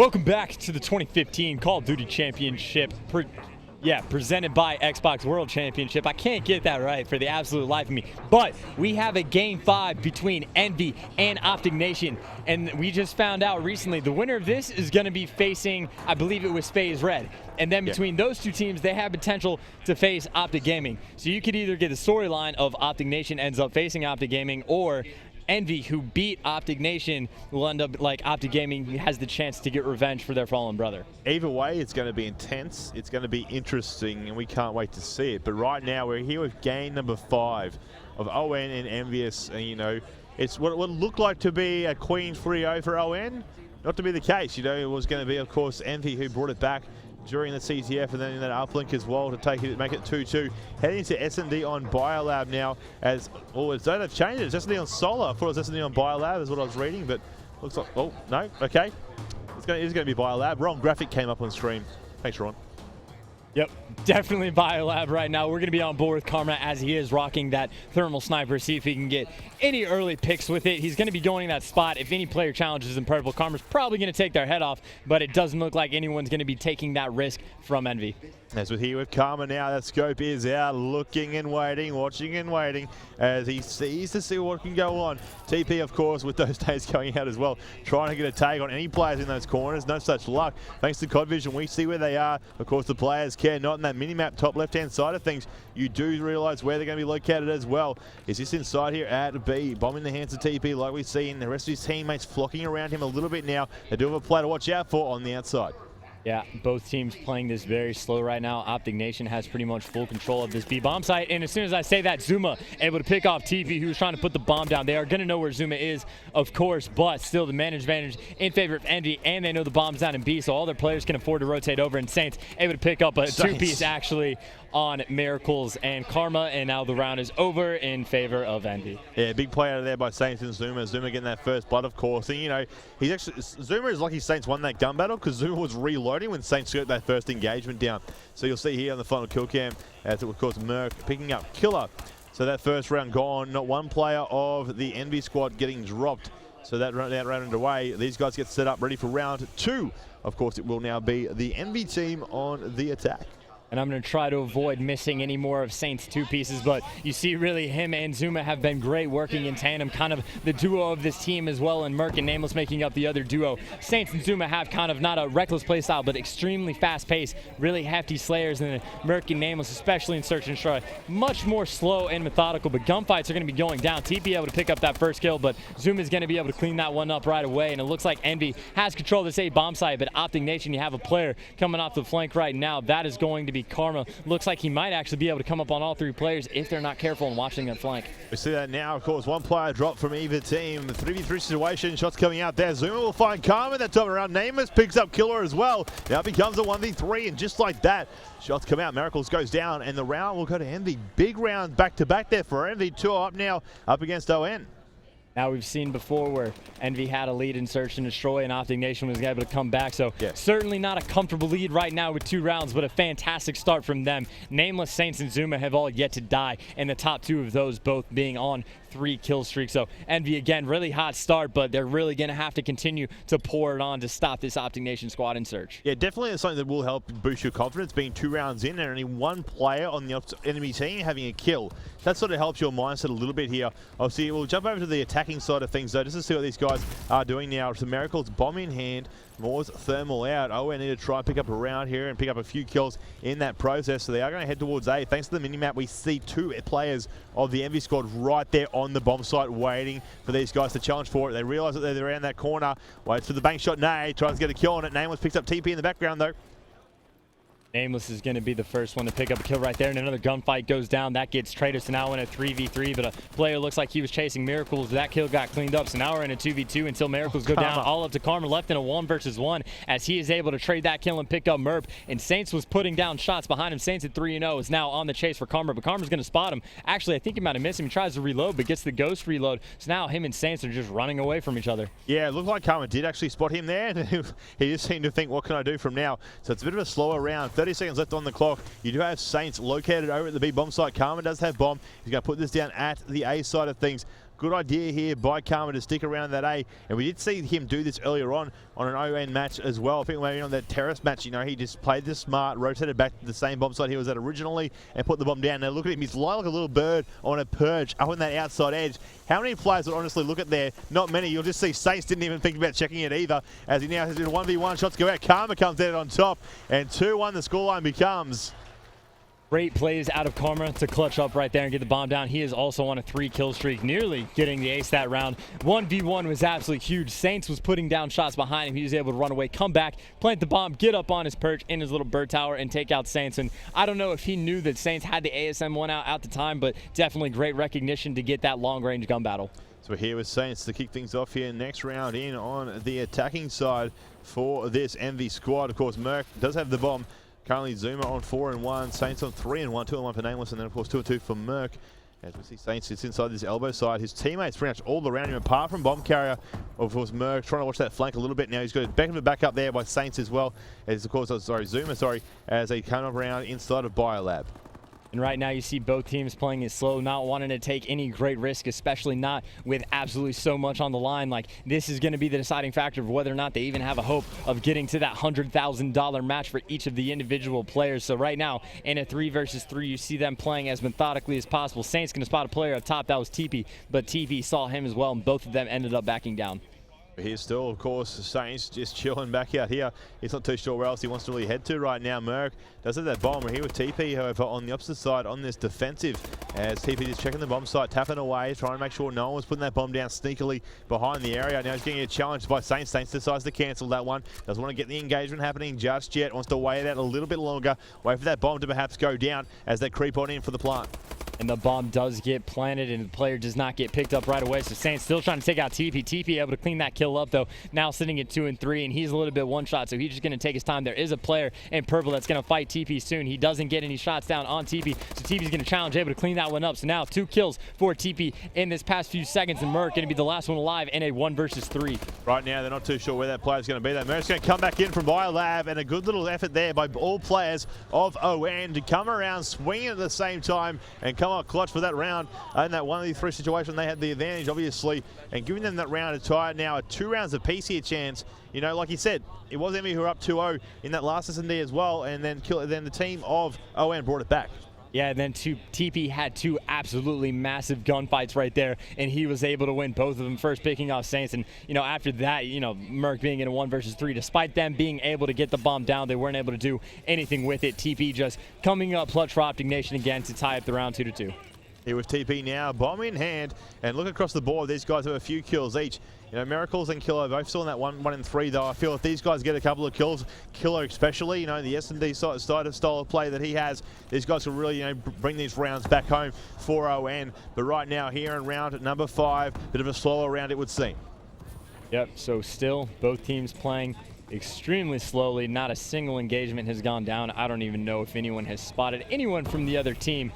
Welcome back to the 2015 Call of Duty Championship. Presented by Xbox World Championship. I can't get that right for the absolute life of me. But we have a Game 5 between EnVy and Optic Nation. And we just found out recently the winner of this is going to be facing, I believe it was FaZe Red. And then between those two teams, they have potential to face Optic Gaming. So you could either get the storyline of Optic Nation ends up facing Optic Gaming, or EnVy, who beat Optic Nation, will end up like Optic Gaming has the chance to get revenge for their fallen brother. Either way, it's going to be intense, it's going to be interesting, and we can't wait to see it. But right now, we're here with game number 5 of ON and Envious. And, you know, it's what looked like to be a Queen 3-0 for ON. Not to be the case, you know, it was going to be, of course, EnVy who brought it back during the CTF, and then in that uplink as well to make it 2-2. Heading to S&D on Biolab now, as don't have changed it. It's S&D on Solar. I thought it was S&D on Biolab is what I was reading, but looks like, oh no, okay, it is going to be Biolab. Wrong graphic came up on screen. Thanks, Ron. Yep, definitely Biolab right now. We're going to be on board with Karma as he is rocking that thermal sniper. See if he can get any early picks with it. He's going to be going that spot. If any player challenges in purple, Karma's probably going to take their head off, but it doesn't look like anyone's going to be taking that risk from EnVy. As we're here with Karma now, that scope is out, looking and waiting, watching and waiting as he sees to see what can go on. TP, of course, with those days going out as well, trying to get a tag on any players in those corners. No such luck. Thanks to COD Vision, we see where they are. Of course, the players care not in that mini-map top left-hand side of things. You do realize where they're going to be located as well. Is this inside here at B, bombing the hands of TP like we've seen. The rest of his teammates flocking around him a little bit now. They do have a player to watch out for on the outside. Yeah, both teams playing this very slow right now. Optic Nation has pretty much full control of this B bomb site, and as soon as I say that, Zuma able to pick off TV, who's trying to put the bomb down. They are going to know where Zuma is, of course, but still the man advantage in favor of EnVy, and they know the bomb's down in B, so all their players can afford to rotate over, and Saints able to pick up a two-piece actually on Miracles and Karma, and now the round is over in favor of EnVy. Yeah, big play out of there by Saints and Zuma. Zuma getting that first blood, of course. And, you know, Zuma is lucky Saints won that gun battle because Zuma was reloading when Saints got that first engagement down. So you'll see here on the final kill cam, as of course Merc picking up Killer. So that first round gone. Not one player of the EnVy squad getting dropped. So that round underway. These guys get set up ready for round 2. Of course, it will now be the EnVy team on the attack. And I'm going to try to avoid missing any more of Saints' two pieces, but you see really him and Zuma have been great working in tandem, kind of the duo of this team as well, and Merc and Nameless making up the other duo. Saints and Zuma have kind of not a reckless play style, but extremely fast pace, really hefty slayers, and Merc and Nameless, especially in Search and Destroy, much more slow and methodical, but gunfights are going to be going down. TP able to pick up that first kill, but Zuma is going to be able to clean that one up right away, and it looks like EnVy has control of this A bomb site, but Optic Nation, you have a player coming off the flank right now. That is going to be Karma. Looks like he might actually be able to come up on all 3 players if they're not careful and watching that flank. We see that now, of course, one player dropped from either team. 3v3 situation, shots coming out there. Zuma will find Karma that time around. Nameless picks up Killer as well. Now it becomes a 1v3, and just like that, shots come out. Miracles goes down, and the round will go to EnVy. Big round back-to-back there for EnVy. 2 up now, up against ON. Now we've seen before where EnVy had a lead in Search and Destroy and Optic Nation was able to come back. So certainly not a comfortable lead right now with 2 rounds, but a fantastic start from them. Nameless, Saints, and Zuma have all yet to die, and the top 2 of those both being on 3 kill streaks. So EnVy, again, really hot start, but they're really going to have to continue to pour it on to stop this Optic Nation squad in Search. Yeah, definitely something that will help boost your confidence, being 2 rounds in and only 1 player on the enemy team having a kill. That sort of helps your mindset a little bit here. Obviously, we'll jump over to the attacking side of things, though, just to see what these guys are doing now. So Miracles bomb in hand, Moore's thermal out. Oh, we need to try and pick up a round here and pick up a few kills in that process. So they are going to head towards A. Thanks to the minimap, we see 2 players of the EnVy squad right there on the bomb site waiting for these guys to challenge for it. They realize that they're around that corner. Waits for the bank shot. Nay tries to get a kill on it. Nameless picks up TP in the background, though. Nameless is going to be the first one to pick up a kill right there, and another gunfight goes down. That gets Trados now in a 3v3, but a player looks like he was chasing Miracles. That kill got cleaned up, so now we're in a 2v2 until Miracles go down. All up to Karma, left in a 1 versus 1 as he is able to trade that kill and pick up Merp, and Saints was putting down shots behind him. Saints at 3-0 is now on the chase for Karma, but Karma's going to spot him. Actually, I think he might have missed him. He tries to reload, but gets the ghost reload, so now him and Saints are just running away from each other. Yeah, it looked like Karma did actually spot him there, and he just seemed to think, what can I do from now? So it's a bit of a slower round. 30 seconds left on the clock. You do have Saints located over at the B bomb site. Karma does have bomb. He's going to put this down at the A side of things. good idea here by Karma to stick around that A. And we did see him do this earlier on an ON match as well. I think maybe on that terrace match, you know, he just played this smart, rotated back to the same bomb site he was at originally and put the bomb down. Now look at him, he's lying like a little bird on a perch up on that outside edge. How many players would honestly look at there? Not many. You'll just see Saints didn't even think about checking it either, as he now has 1v1 shots go out. Karma comes out on top, and 2-1 the scoreline becomes. Great plays out of Karma to clutch up right there and get the bomb down. He is also on a 3-kill streak, nearly getting the ace that round. 1v1 was absolutely huge. Saints was putting down shots behind him. He was able to run away, come back, plant the bomb, get up on his perch in his little bird tower, and take out Saints. And I don't know if he knew that Saints had the ASM one out at the time, but definitely great recognition to get that long-range gun battle. So we're here with Saints to kick things off here. Next round in on the attacking side for this EnVy squad. Of course, Merc does have the bomb. Currently Zuma on 4-1, Saints on 3-1, 2-1 for Nameless, and then of course 2-2 for Merc. As we see Saints sits inside this elbow side. His teammates pretty much all around him, apart from Bomb Carrier. Of course, Merc trying to watch that flank a little bit now. He's got his back up there by Saints as well. As of course, Zuma, as they come around inside of Biolab. And right now you see both teams playing it slow, not wanting to take any great risk, especially not with absolutely so much on the line. Like, this is going to be the deciding factor of whether or not they even have a hope of getting to that $100,000 match for each of the individual players. So right now, in a 3 versus 3, you see them playing as methodically as possible. Saints going to spot a player up top. That was TP, but TP saw him as well, and both of them ended up backing down. Here's still, of course, Saints just chilling back out here. He's not too sure where else he wants to really head to right now. Merc does have that bomb. We're here with TP, however, on the opposite side on this defensive, as TP just checking the bomb site, tapping away, trying to make sure no one's putting that bomb down sneakily behind the area. Now he's getting a challenge by Saints. Saints decides to cancel that one. Doesn't want to get the engagement happening just yet. Wants to wait it out a little bit longer. Wait for that bomb to perhaps go down as they creep on in for the plant. And the bomb does get planted, and the player does not get picked up right away. So Saints still trying to take out TP. TP able to clean that kill up, though. Now sitting at 2 and 3, and he's a little bit one shot, so he's just going to take his time. There is a player in purple that's going to fight TP soon. He doesn't get any shots down on TP, so TP's going to challenge, able to clean that one up. So now 2 kills for TP in this past few seconds, and Merc going to be the last one alive in a 1 versus 3. Right now, they're not too sure where that player's going to be. That Merc's going to come back in from Biolab, and a good little effort there by all players of ON to come around, swing at the same time, and come out clutch for that round. In that 1v3 situation, they had the advantage, obviously, and giving them that round to tie it now at 2 rounds apiece here, Chance. You know, like you said, it was EnVy who were up 2-0 in that last S&D as well, and then the team of ON brought it back. Yeah, and then TP had 2 absolutely massive gunfights right there, and he was able to win both of them, first picking off Saints. And, you know, after that, you know, Merc being in a 1 versus 3, despite them being able to get the bomb down, they weren't able to do anything with it. TP just coming up clutch for Optic Nation again to tie up the round 2-2. Here with TP now, bomb in hand, and look across the board. These guys have a few kills each. You know, Miracles and Killer both still in that 1 and 3, though. I feel if these guys get a couple of kills, Killer especially, you know, the S&D style of play that he has, these guys will really, you know, bring these rounds back home for ON. But right now, here in round number 5, bit of a slower round, it would seem. Yep, so still both teams playing extremely slowly. Not a single engagement has gone down. I don't even know if anyone has spotted anyone from the other team.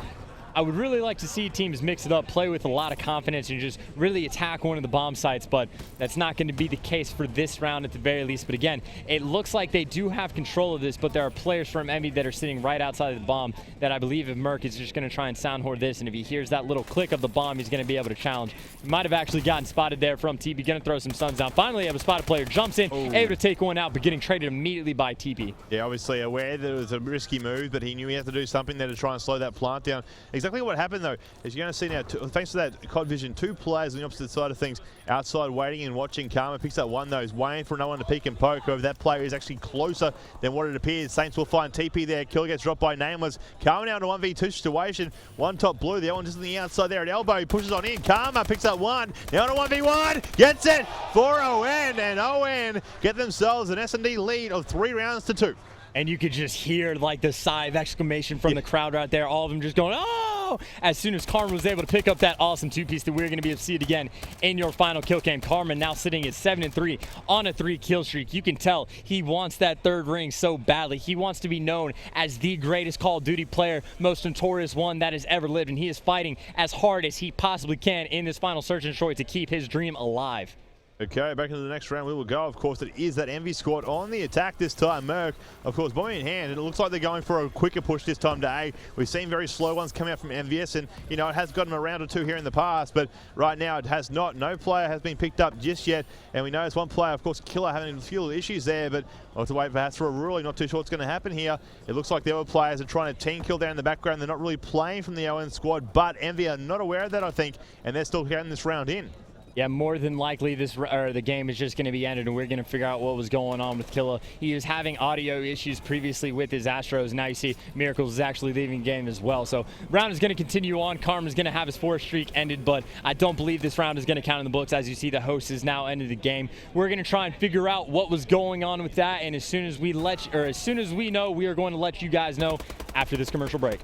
I would really like to see teams mix it up, play with a lot of confidence, and just really attack one of the bomb sites, but that's not going to be the case for this round at the very least. But again, it looks like they do have control of this, but there are players from EnVy that are sitting right outside of the bomb that I believe if Merc is just going to try and soundhorn this, and if he hears that little click of the bomb, he's going to be able to challenge. He might have actually gotten spotted there from TP, going to throw some stuns down. Finally, have a spotted player, jumps in, able to take one out, but getting traded immediately by TP. Yeah, obviously aware that it was a risky move, but he knew he had to do something there to try and slow that plant down. Exactly what happened, though, is you're going to see now, thanks to that COD vision, 2 players on the opposite side of things outside waiting and watching. Karma picks up one, though. He's waiting for no one to peek and poke. However, that player is actually closer than what it appears. Saints will find TP there. Kill gets dropped by Nameless. Karma now in a 1v2 situation. One top blue, the other one just on the outside there at elbow. He pushes on in. Karma picks up one. Now in a 1v1. Gets it for ON, and ON get themselves an S&D lead of 3 rounds to 2. And you could just hear like the sigh of exclamation from the crowd right there. All of them just going, oh! As soon as Karma was able to pick up that awesome 2-piece that we're going to be able to see it again in your final kill cam. Karma now sitting at 7 and 3 on a 3 kill streak. You can tell he wants that 3rd ring so badly. He wants to be known as the greatest Call of Duty player, most notorious one that has ever lived. And he is fighting as hard as he possibly can in this final search and destroy to keep his dream alive. Okay, back into the next round we will go. Of course, it is that EnVy squad on the attack this time. Merc, of course, bomb in hand, and it looks like they're going for a quicker push this time to A. We've seen very slow ones coming out from EnVy's, and, you know, it has gotten a round or two here in the past, but right now it has not. No player has been picked up just yet, and we know it's one player, of course, Killer, having a few issues there, but we'll have to wait perhaps for a ruling. Not too sure what's going to happen here. It looks like the other players are trying to team kill there in the background. They're not really playing from the ON squad, but EnVy are not aware of that, I think, and they're still getting this round in. Yeah, more than likely the game is just going to be ended, and we're going to figure out what was going on with Killa. He was having audio issues previously with his Astros. Now you see Miracles is actually leaving the game as well. So round is going to continue on. Karma is going to have his 4th streak ended, but I don't believe this round is going to count in the books. As you see, the host has now ended the game. We're going to try and figure out what was going on with that, and as soon as we know, we are going to let you guys know after this commercial break.